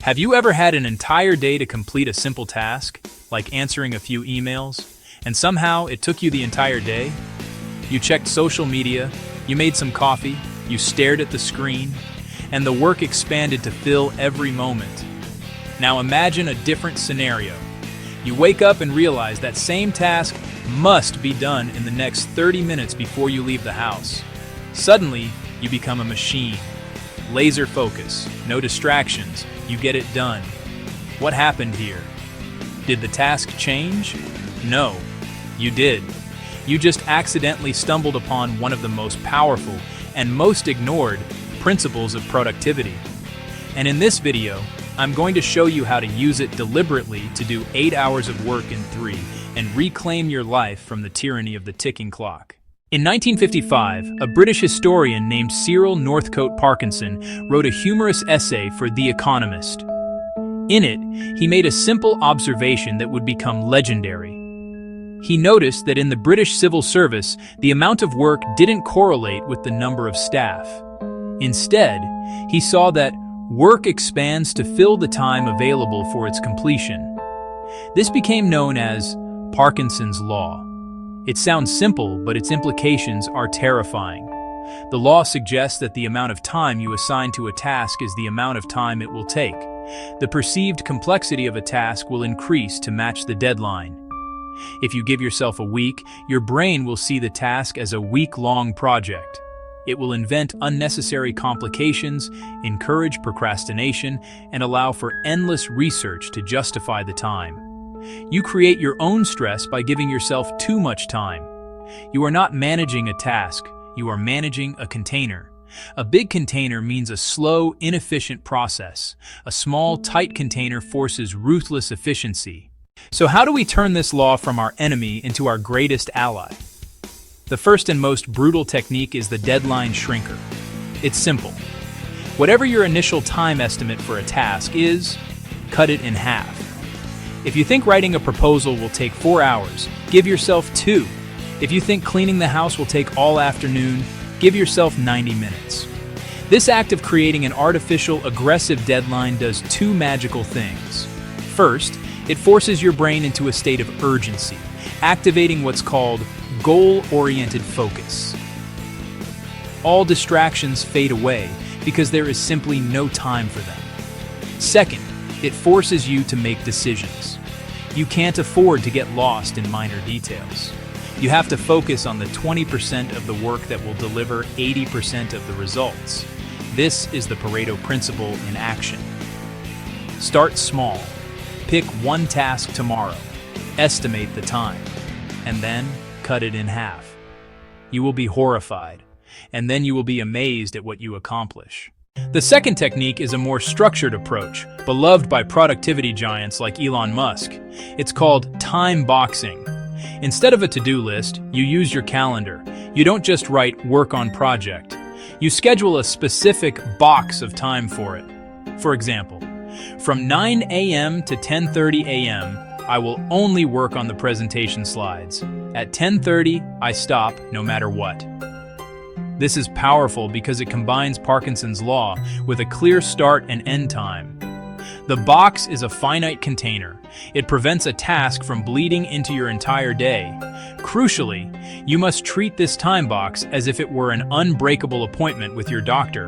Have you ever had an entire day to complete a simple task, like answering a few emails, and somehow it took you the entire day? You checked social media, you made some coffee, you stared at the screen, and the work expanded to fill every moment. Now imagine a different scenario. You wake up and realize that same task must be done in the next 30 minutes before you leave the house. Suddenly, you become a machine. Laser focus, no distractions, you get it done. What happened here? Did the task change? No, you did. You just accidentally stumbled upon one of the most powerful and most ignored principles of productivity. And in this video, I'm going to show you how to use it deliberately to do 8 hours of work in 3 and reclaim your life from the tyranny of the ticking clock. In 1955, a British historian named Cyril Northcote Parkinson wrote a humorous essay for The Economist. In it, he made a simple observation that would become legendary. He noticed that in the British civil service, the amount of work didn't correlate with the number of staff. Instead, he saw that work expands to fill the time available for its completion. This became known as Parkinson's Law. It sounds simple, but its implications are terrifying. The law suggests that the amount of time you assign to a task is the amount of time it will take. The perceived complexity of a task will increase to match the deadline. If you give yourself a week, your brain will see the task as a week-long project. It will invent unnecessary complications, encourage procrastination, and allow for endless research to justify the time. You create your own stress by giving yourself too much time. You are not managing a task, you are managing a container. A big container means a slow, inefficient process. A small, tight container forces ruthless efficiency. So how do we turn this law from our enemy into our greatest ally? The first and most brutal technique is the deadline shrinker. It's simple. Whatever your initial time estimate for a task is, cut it in half. If you think writing a proposal will take 4 hours, give yourself 2. If you think cleaning the house will take all afternoon, give yourself 90 minutes. This act of creating an artificial, aggressive deadline does 2 magical things. First, it forces your brain into a state of urgency, activating what's called goal-oriented focus. All distractions fade away because there is simply no time for them. Second, it forces you to make decisions. You can't afford to get lost in minor details. You have to focus on the 20% of the work that will deliver 80% of the results. This is the Pareto principle in action. Start small. Pick one task tomorrow. Estimate the time. And then cut it in half. You will be horrified, and then you will be amazed at what you accomplish. The second technique is a more structured approach, beloved by productivity giants like Elon Musk. It's called time boxing. Instead of a to-do list, you use your calendar. You don't just write "work on project." You schedule a specific box of time for it. For example, from 9 a.m. to 10:30 a.m., I will only work on the presentation slides. At 10:30, I stop no matter what. This is powerful because it combines Parkinson's law with a clear start and end time. The box is a finite container. It prevents a task from bleeding into your entire day. Crucially, you must treat this time box as if it were an unbreakable appointment with your doctor.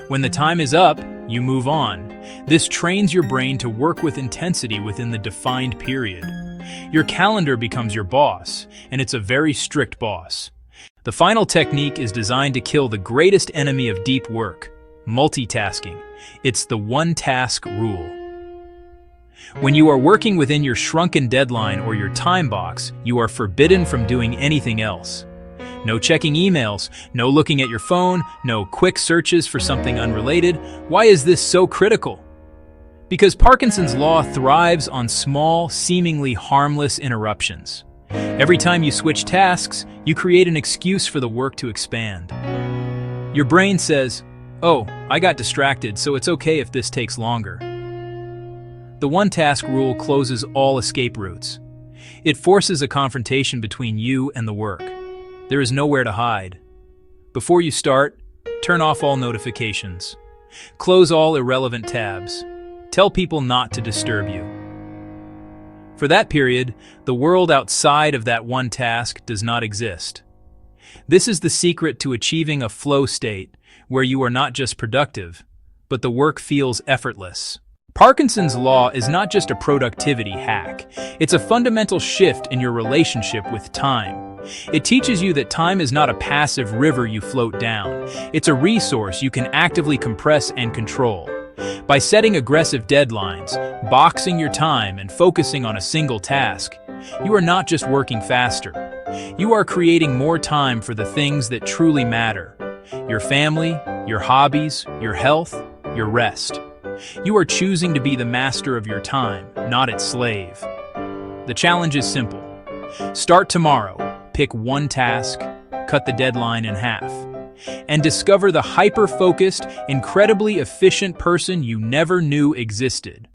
When the time is up, you move on. This trains your brain to work with intensity within the defined period. Your calendar becomes your boss, and it's a very strict boss. The final technique is designed to kill the greatest enemy of deep work, multitasking. It's the one-task rule. When you are working within your shrunken deadline or your time box, you are forbidden from doing anything else. No checking emails, no looking at your phone, no quick searches for something unrelated. Why is this so critical? Because Parkinson's law thrives on small, seemingly harmless interruptions. Every time you switch tasks, you create an excuse for the work to expand. Your brain says, "Oh, I got distracted, so it's okay if this takes longer." The one-task rule closes all escape routes. It forces a confrontation between you and the work. There is nowhere to hide. Before you start, turn off all notifications. Close all irrelevant tabs. Tell people not to disturb you. For that period, the world outside of that one task does not exist. This is the secret to achieving a flow state where you are not just productive, but the work feels effortless. Parkinson's law is not just a productivity hack. It's a fundamental shift in your relationship with time. It teaches you that time is not a passive river you float down. It's a resource you can actively compress and control. By setting aggressive deadlines, boxing your time, and focusing on a single task, you are not just working faster. You are creating more time for the things that truly matter: your family, your hobbies, your health, your rest. You are choosing to be the master of your time, not its slave. The challenge is simple. Start tomorrow, pick one task, cut the deadline in half, and discover the hyper-focused, incredibly efficient person you never knew existed.